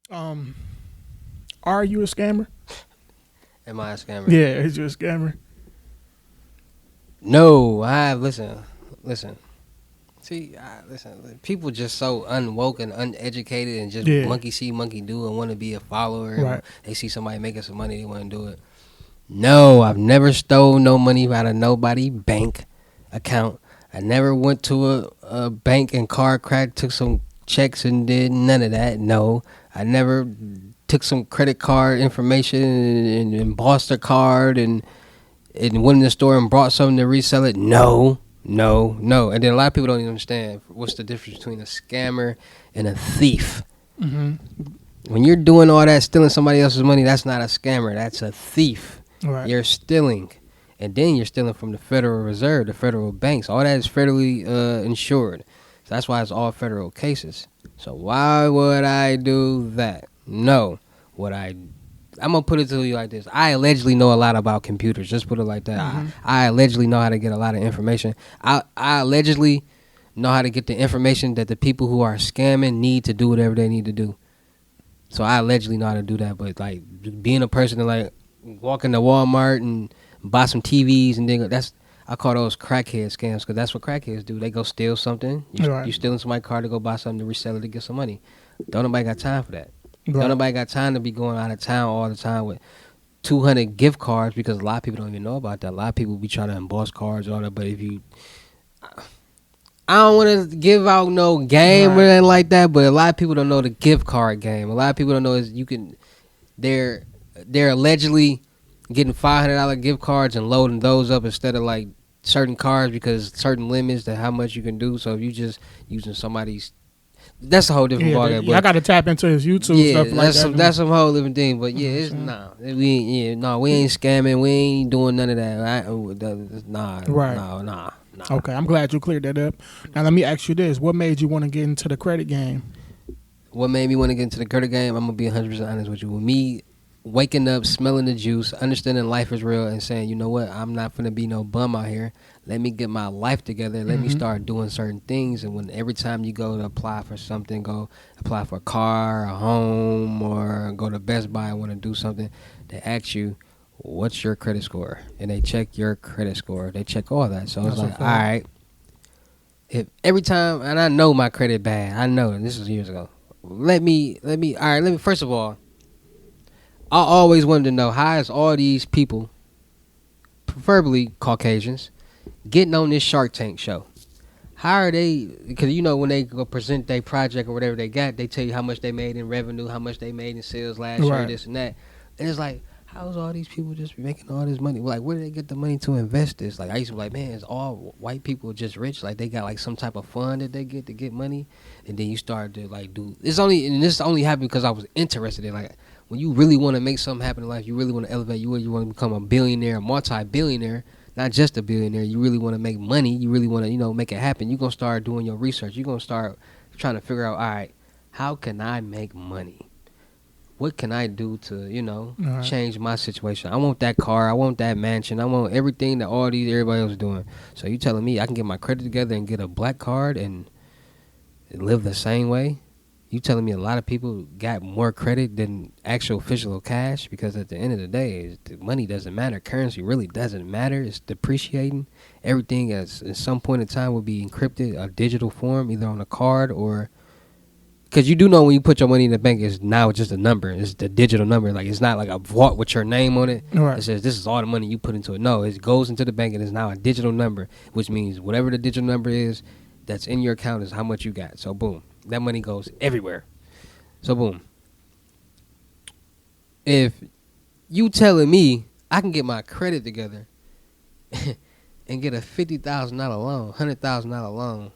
Um, are you a scammer? Am I a scammer? Yeah, is you a scammer? No, listen. See, listen. People just so unwoke and uneducated, and just Yeah, monkey see, monkey do, and want to be a follower. And right. they see somebody making some money, they want to do it. No, I've never stole no money out of nobody bank account. I never went to a bank and card cracked, took some checks and did none of that. No, I never took some credit card information and embossed a card and went in the store and brought something to resell it. No, no, no. And then a lot of people don't even understand what's the difference between a scammer and a thief. Mm-hmm. When you're doing all that, stealing somebody else's money, that's not a scammer. That's a thief. Right. You're stealing. And then you're stealing from the Federal Reserve, the federal banks. All that is federally insured. So that's why it's all federal cases. So why would I do that? No. What I'm gonna put it to you like this. I allegedly know a lot about computers. Just put it like that. Mm-hmm. I allegedly know how to get a lot of information. I allegedly know how to get the information that the people who are scamming need to do whatever they need to do. So I allegedly know how to do that, but like being a person that like walk into Walmart and buy some TVs and then that's I call those crackhead scams because that's what crackheads do. They go steal something. Right. You stealing somebody's car to go buy something to resell it to get some money. Don't nobody got time for that. Don't Right. nobody got time to be going out of town all the time with 200 gift cards because a lot of people don't even know about that. A lot of people be trying to emboss cards and all that. But if you I don't want to give out no game or Right. anything like that, but a lot of people don't know the gift card game. A lot of people don't know is you can they're they're allegedly getting $500 gift cards and loading those up instead of like certain cards because certain limits to how much you can do. So if you just using somebody's, that's a whole different Yeah, ballgame. yeah. I But got to tap into his YouTube yeah, stuff like that. that's some whole different thing. But You know yeah, what I'm it's saying? nah, we ain't scamming, we ain't doing none of that. Nah, Right. nah. Okay, I'm glad you cleared that up. Now let me ask you this: what made you want to get into the credit game? What made me want to get into the credit game? I'm gonna be 100% honest with you. With me waking up, smelling the juice, understanding life is real, and saying, you know what, I'm not gonna be no bum out here. Let me get my life together. Let me Mm-hmm. start doing certain things. And when every time you go to apply for something, go apply for a car, a home, or go to Best Buy and want to do something, they ask you, what's your credit score? And they check your credit score. They check all that. So it's That's a like, all fact. right, if every time, and I know my credit bad. I know, and this was years ago. Let me first of all, I always wanted to know how is all these people, preferably Caucasians, getting on this Shark Tank show. How are they? Because you know when they go present their project or whatever they got, they tell you how much they made in revenue, how much they made in sales last year, Right. this and that. And it's like, how's all these people just making all this money? Like, where do they get the money to invest this? Like, I used to be like, man, is all white people just rich? Like, they got like some type of fund that they get to get money, and then you start to like do. This only happened because I was interested in like when you really want to make something happen in life, you really want to elevate, you really want to become a billionaire, a multi-billionaire, not just a billionaire. You really want to make money. You really want to, make it happen. You're going to start doing your research. You're going to start trying to figure out, all right, how can I make money? What can I do to, All right. change my situation? I want that car. I want that mansion. I want everything that everybody else is doing. So you telling me I can get my credit together and get a black card and live the same way? You telling me a lot of people got more credit than actual physical cash? Because at the end of the day, the money doesn't matter. Currency really doesn't matter. It's depreciating. Everything at some point in time will be encrypted, a digital form, either on a card or because you do know when you put your money in the bank, it's now just a number. It's the digital number. Like it's not like a vault with your name on it. All It right. says this is all the money you put into it. No, it goes into the bank and it's now a digital number, which means whatever the digital number is that's in your account is how much you got. So boom, that money goes everywhere. So boom, if you telling me I can get my credit together and get a $50,000 loan, $100,000 loan,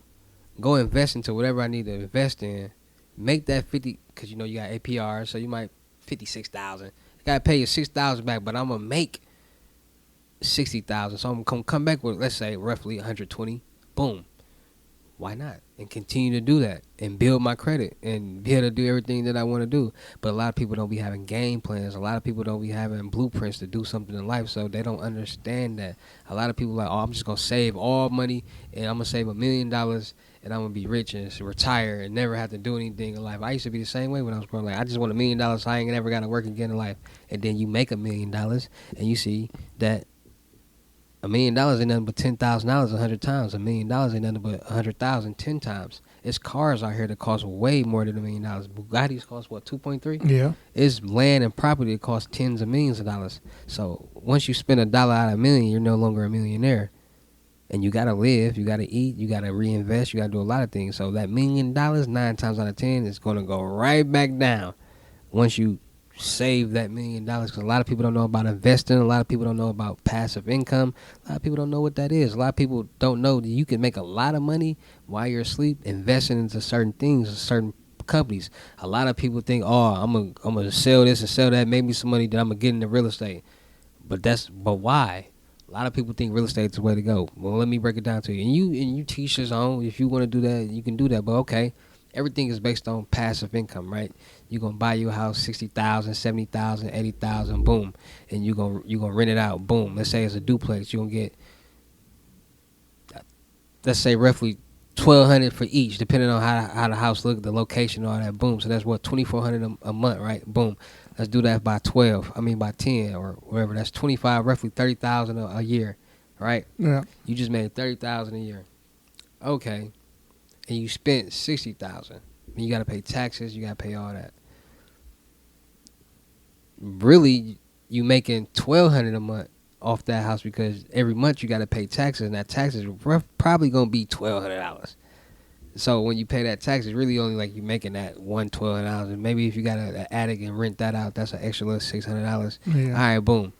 go invest into whatever I need to invest in, make that 50 because you got APR, so you might 56,000. You gotta pay your 6,000 back, but I'm gonna make 60,000. So I'm gonna come back with let's say roughly 120. Boom. why not? And continue to do that and build my credit and be able to do everything that I want to do. But a lot of people don't be having game plans. A lot of people don't be having blueprints to do something in life, so they don't understand that. A lot of people like, oh, I'm just going to save all money and I'm going to save $1 million and I'm going to be rich and retire and never have to do anything in life. I used to be the same way when I was growing up. Like, I just want $1 million so I ain't never got to work again in life. And then you make $1 million and you see that $1 million ain't nothing but $10,000 100 times. $1 million ain't nothing but 100,000 10 times. It's cars out here that cost way more than $1 million. Bugattis cost what, 2.3? Yeah. It's land and property that costs tens of millions of dollars. So once you spend $1 out of $1 million, you're no longer a millionaire. And you gotta live, you gotta eat, you gotta reinvest, you gotta do a lot of things. So that $1 million, 9 times out of 10, is gonna go right back down once you save that $1 million, because a lot of people don't know about investing. A lot of people don't know about passive income. A lot of people don't know what that is. A lot of people don't know that you can make a lot of money while you're asleep investing into certain things, certain companies. A lot of people think, oh, I'm gonna sell this and sell that, make me some money, then I'm gonna get into real estate. But why? A lot of people think real estate is the way to go. Well, let me break it down to you. And you teach your own. If you want to do that, you can do that. But okay, everything is based on passive income, right? You're gonna buy your house, 60,000, 70,000, 80,000, boom, and you're gonna rent it out, boom. Let's say it's a duplex, you're gonna get, let's say, roughly $1,200 for each, depending on how the house look, the location, all that, boom. So that's what, $2,400 a month, right? Boom. Let's do that by 10 or whatever. That's 25, roughly 30,000 a year, right? Yeah. You just made 30,000 a year, okay, and you spent 60,000. You got to pay taxes, you got to pay all that. Really, you making $1,200 a month off that house, because every month you got to pay taxes, and that taxes probably gonna be $1,200. So when you pay that tax, it's really only like you making that $1,200. And maybe if you got an attic and rent that out, that's an extra little $600. Yeah. All right, boom.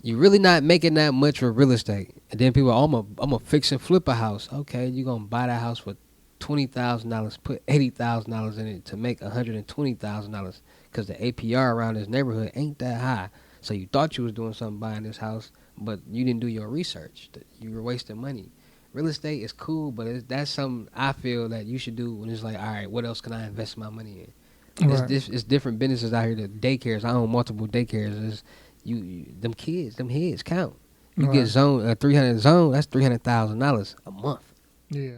You really not making that much for real estate. And then people, I'm gonna fix and flip a house. Okay, you gonna buy that house for $20,000, put $80,000 in it to make $120,000, because the APR around this neighborhood ain't that high. So you thought you was doing something buying this house, but you didn't do your research. You were wasting money. Real estate is cool, but that's something I feel that you should do when it's like, all right, what else can I invest my money in? Right. It's different businesses out here. The daycares, I own multiple daycares. Them heads count. You Right. get 300 zone, that's $300,000 a month. Yeah.